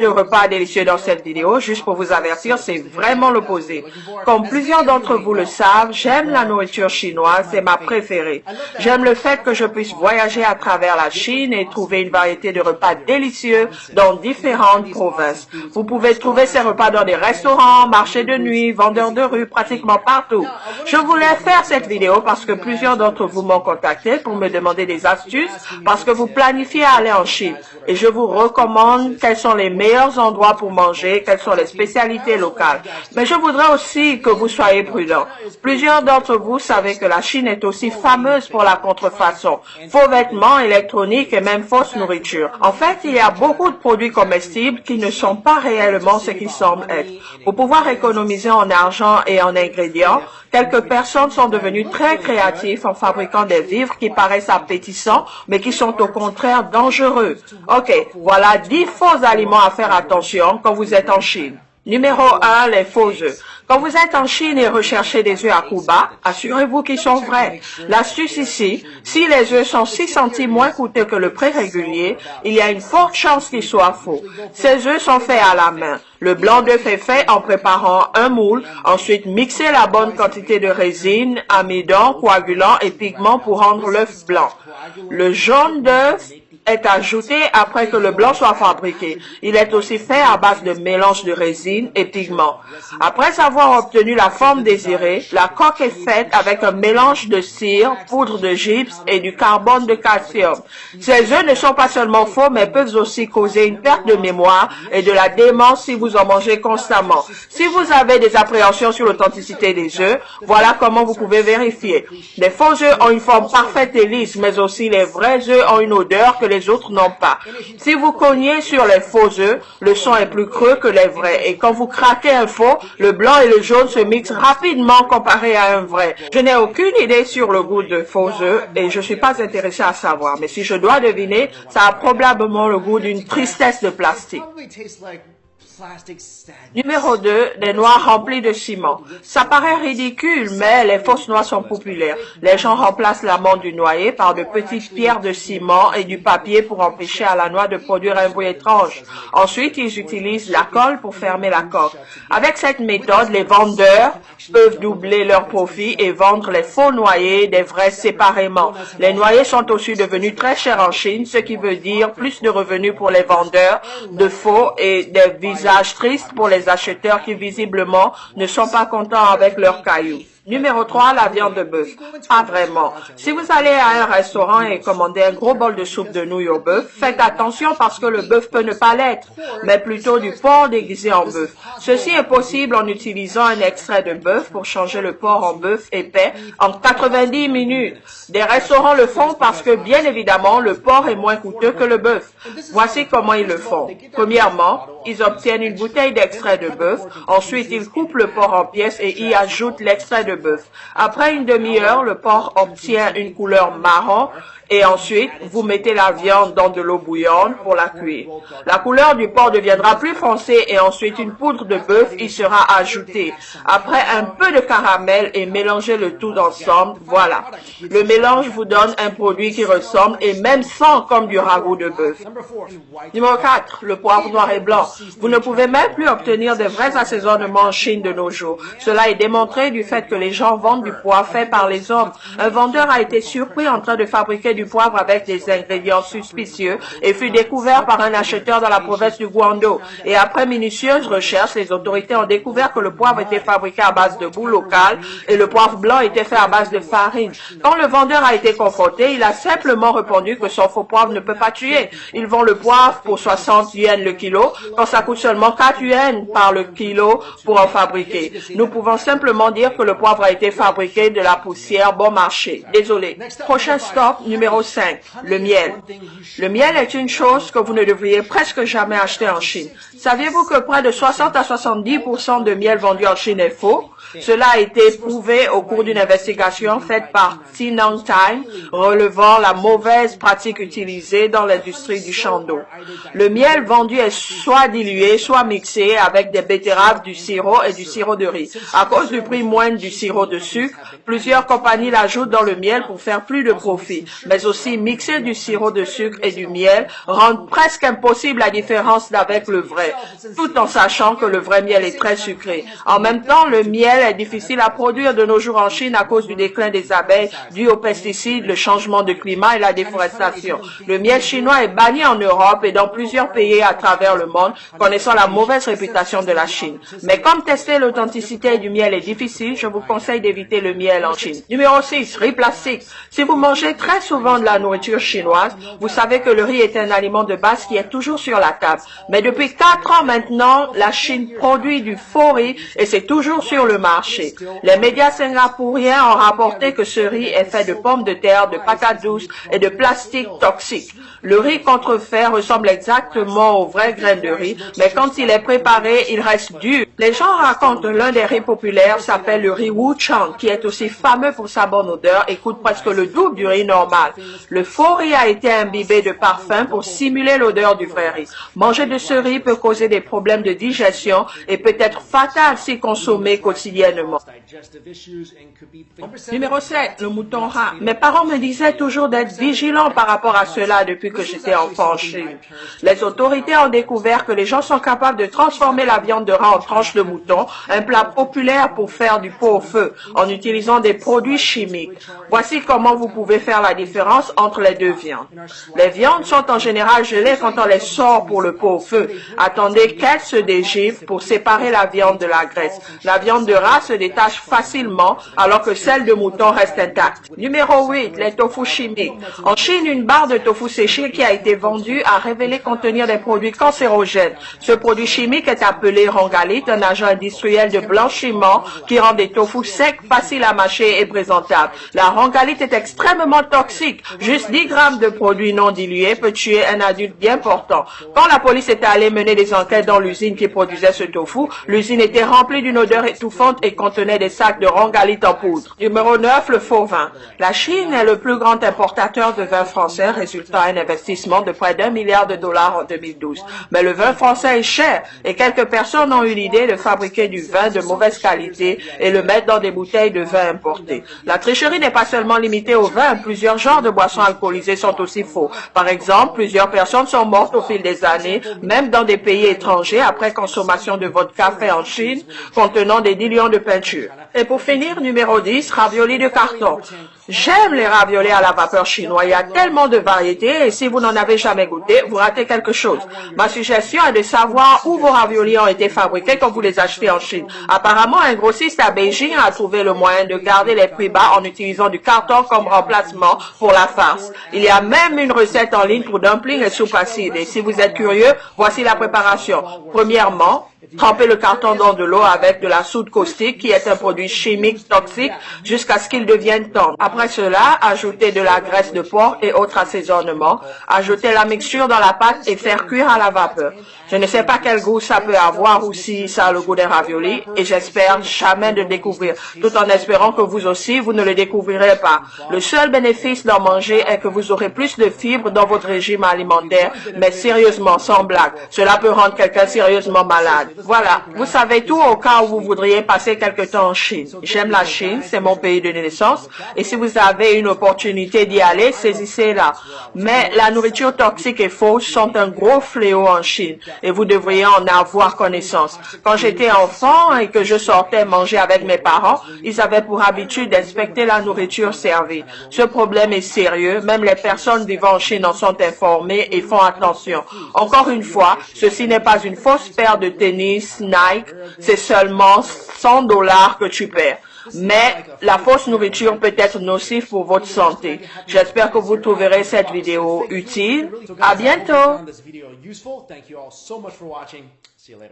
de repas délicieux dans cette vidéo, juste pour vous avertir, c'est vraiment l'opposé. Comme plusieurs d'entre vous le savent, j'aime la nourriture chinoise, c'est ma préférée. J'aime le fait que je puisse voyager à travers la Chine et trouver une variété de repas délicieux dans différentes provinces. Vous pouvez trouver ces repas dans des restaurants, marchés de nuit, vendeurs de rue, pratiquement partout. Je voulais faire cette vidéo parce que plusieurs d'entre vous m'ont contacté pour me demander des astuces parce que vous planifiez aller en Chine. Et je vous recommande quels sont les meilleurs endroits pour manger, quelles sont les spécialités locales. Mais je voudrais aussi que vous soyez prudents. Plusieurs d'entre vous savez que la Chine est aussi fameuse pour la contrefaçon, faux vêtements, électroniques et même fausse nourriture. En fait, il y a beaucoup de produits comestibles qui ne sont pas réellement ce qu'ils semblent être. Pour pouvoir économiser en argent et en ingrédients, quelques personnes sont devenues très créatives en fabriquant des vivres qui paraissent appétissants, mais qui sont au contraire dangereux. Ok, voilà 10 faux aliments à faire attention quand vous êtes en Chine. Numéro 1, les faux œufs. Quand vous êtes en Chine et recherchez des œufs à coût bas, assurez-vous qu'ils sont vrais. L'astuce ici, si les œufs sont 6 centimes moins coûteux que le prix régulier, il y a une forte chance qu'ils soient faux. Ces œufs sont faits à la main. Le blanc d'œuf est fait en préparant un moule, ensuite mixez la bonne quantité de résine, amidon, coagulant et pigment pour rendre l'œuf blanc. Le jaune d'œuf est ajouté après que le blanc soit fabriqué. Il est aussi fait à base de mélange de résine et pigment. Après avoir obtenu la forme désirée, la coque est faite avec un mélange de cire, poudre de gypse et du carbone de calcium. Ces œufs ne sont pas seulement faux, mais peuvent aussi causer une perte de mémoire et de la démence si vous en mangez constamment. Si vous avez des appréhensions sur l'authenticité des œufs, voilà comment vous pouvez vérifier. Les faux œufs ont une forme parfaite et lisse, mais aussi les vrais œufs ont une odeur que les autres n'ont pas. Si vous cognez sur les faux œufs, le son est plus creux que les vrais. Et quand vous craquez un faux, le blanc et le jaune se mixent rapidement comparé à un vrai. Je n'ai aucune idée sur le goût de faux œufs et je suis pas intéressée à savoir. Mais si je dois deviner, ça a probablement le goût d'une tristesse de plastique. Numéro 2, des noix remplies de ciment. Ça paraît ridicule, mais les fausses noix sont populaires. Les gens remplacent l'amande du noyer par de petites pierres de ciment et du papier pour empêcher à la noix de produire un bruit étrange. Ensuite, ils utilisent la colle pour fermer la coque. Avec cette méthode, les vendeurs peuvent doubler leur profit et vendre les faux noyers des vrais séparément. Les noyers sont aussi devenus très chers en Chine, ce qui veut dire plus de revenus pour les vendeurs de faux et des visages triste pour les acheteurs qui visiblement ne sont pas contents avec leurs cailloux. Numéro 3, la viande de bœuf. Pas vraiment. Si vous allez à un restaurant et commandez un gros bol de soupe de nouilles au bœuf, faites attention parce que le bœuf peut ne pas l'être, mais plutôt du porc déguisé en bœuf. Ceci est possible en utilisant un extrait de bœuf pour changer le porc en bœuf épais en 90 minutes. Des restaurants le font parce que, bien évidemment, le porc est moins coûteux que le bœuf. Voici comment ils le font. Premièrement, ils obtiennent une bouteille d'extrait de bœuf. Ensuite, ils coupent le porc en pièces et y ajoutent l'extrait de bœuf. Après une demi-heure, le porc obtient une couleur marron et ensuite, vous mettez la viande dans de l'eau bouillante pour la cuire. La couleur du porc deviendra plus foncée et ensuite une poudre de bœuf y sera ajoutée. Après un peu de caramel et mélangez le tout ensemble, voilà. Le mélange vous donne un produit qui ressemble et même sent comme du ragoût de bœuf. Numéro 4, le poivre noir et blanc. Vous ne pouvez même plus obtenir de vrais assaisonnements en Chine de nos jours. Cela est démontré du fait que les gens vendent du poivre fait par les hommes. Un vendeur a été surpris en train de fabriquer du poivre avec des ingrédients suspicieux et fut découvert par un acheteur dans la province du Guangdong. Et après minutieuse recherche, les autorités ont découvert que le poivre était fabriqué à base de boue locale et le poivre blanc était fait à base de farine. Quand le vendeur a été confronté, il a simplement répondu que son faux poivre ne peut pas tuer. Ils vendent le poivre pour 60 yens le kilo, quand ça coûte seulement 4 yens par le kilo pour en fabriquer. Nous pouvons simplement dire que le poivre a été fabriqué de la poussière bon marché. Désolé. Prochain stop, numéro 5, le miel. Le miel est une chose que vous ne devriez presque jamais acheter en Chine. Saviez-vous que près de 60 à 70% de miel vendu en Chine est faux? Cela a été prouvé au cours d'une investigation faite par Sinang Time, relevant la mauvaise pratique utilisée dans l'industrie du chandeau. Le miel vendu est soit dilué, soit mixé avec des betteraves, du sirop et du sirop de riz. À cause du prix moindre du sirop de sucre. Plusieurs compagnies l'ajoutent dans le miel pour faire plus de profit. Mais aussi, mixer du sirop de sucre et du miel rend presque impossible la différence avec le vrai, tout en sachant que le vrai miel est très sucré. En même temps, le miel est difficile à produire de nos jours en Chine à cause du déclin des abeilles dû aux pesticides, le changement de climat et la déforestation. Le miel chinois est banni en Europe et dans plusieurs pays à travers le monde, connaissant la mauvaise réputation de la Chine. Mais comme tester l'authenticité du miel est difficile, je vous conseille d'éviter le miel en Chine. Numéro 6, riz plastique. Si vous mangez très souvent de la nourriture chinoise, vous savez que le riz est un aliment de base qui est toujours sur la table. Mais depuis 4 ans maintenant, la Chine produit du faux riz et c'est toujours sur le marché. Les médias singapouriens ont rapporté que ce riz est fait de pommes de terre, de patates douces et de plastique toxique. Le riz contrefait ressemble exactement aux vraies graines de riz, mais quand il est préparé, il reste dur. Les gens racontent que l'un des riz populaires s'appelle le riz Wuchang, qui est aussi fameux pour sa bonne odeur et coûte presque le double du riz normal. Le faux riz a été imbibé de parfum pour simuler l'odeur du vrai riz. Manger de ce riz peut causer des problèmes de digestion et peut être fatal si consommé quotidiennement. Numéro 7, le mouton rat. Mes parents me disaient toujours d'être vigilants par rapport à cela depuis que j'étais enfant en Chine. Les autorités ont découvert que les gens sont capables de transformer la viande de rat en tranches de mouton, un plat populaire pour faire du pot au feu, en utilisant des produits chimiques. Voici comment vous pouvez faire la différence entre les deux viandes. Les viandes sont en général gelées quand on les sort pour le pot au feu. Attendez qu'elles se dégivent pour séparer la viande de la graisse. La viande de rat se détache facilement alors que celle de mouton reste intacte. Numéro 8, les tofu chimiques. En Chine, une barre de tofu séché qui a été vendue a révélé contenir des produits cancérogènes. Ce produit chimique est appelé rangalite, un agent industriel de blanchiment qui rend des tofu secs, faciles à mâcher et présentables. La rangalite est extrêmement toxique. Juste 10 grammes de produit non dilué peut tuer un adulte bien portant. Quand la police était allée mener des enquêtes dans l'usine qui produisait ce tofu, l'usine était remplie d'une odeur étouffante et contenait des sacs de rangalite en poudre. Numéro 9, le faux vin. La Chine est le plus grand importateur de vin français, résultant à un investissement de près d'1 milliard de dollars en 2012. Mais le vin français est cher et quelques personnes ont eu l'idée de fabriquer du vin de mauvaise qualité et le mettre dans des bouteilles de vin importées. La tricherie n'est pas seulement limitée au vin, plusieurs genres de boissons alcoolisées sont aussi faux. Par exemple, plusieurs personnes sont mortes au fil des années, même dans des pays étrangers, après consommation de vodka fait en Chine, contenant des diluants de peinture. Et pour finir, numéro 10, raviolis de carton. J'aime les raviolis à la vapeur chinois. Il y a tellement de variétés et si vous n'en avez jamais goûté, vous ratez quelque chose. Ma suggestion est de savoir où vos raviolis ont été fabriqués quand vous les achetez en Chine. Apparemment, un grossiste à Beijing a trouvé le moyen de garder les prix bas en utilisant du carton comme remplacement pour la farce. Il y a même une recette en ligne pour dumplings et soupe acide. Et si vous êtes curieux, voici la préparation. Premièrement, trempez le carton dans de l'eau avec de la soude caustique qui est un produit chimique toxique jusqu'à ce qu'il devienne tendre. Après cela, ajoutez de la graisse de porc et autres assaisonnements. Ajoutez la mixture dans la pâte et faire cuire à la vapeur. Je ne sais pas quel goût ça peut avoir ou si ça a le goût des raviolis et j'espère jamais le découvrir, tout en espérant que vous aussi, vous ne le découvrirez pas. Le seul bénéfice d'en manger est que vous aurez plus de fibres dans votre régime alimentaire, mais sérieusement, sans blague. Cela peut rendre quelqu'un sérieusement malade. Voilà, vous savez tout au cas où vous voudriez passer quelque temps en Chine. J'aime la Chine, c'est mon pays de naissance, et si vous avez une opportunité d'y aller, saisissez-la. Mais la nourriture toxique et fausse sont un gros fléau en Chine, et vous devriez en avoir connaissance. Quand j'étais enfant et que je sortais manger avec mes parents, ils avaient pour habitude d'inspecter la nourriture servie. Ce problème est sérieux, même les personnes vivant en Chine en sont informées et font attention. Encore une fois, ceci n'est pas une fausse paire de tennis Nike, c'est seulement $100 que tu perds. Mais la fausse nourriture peut être nocive pour votre santé. J'espère que vous trouverez cette vidéo utile. À bientôt.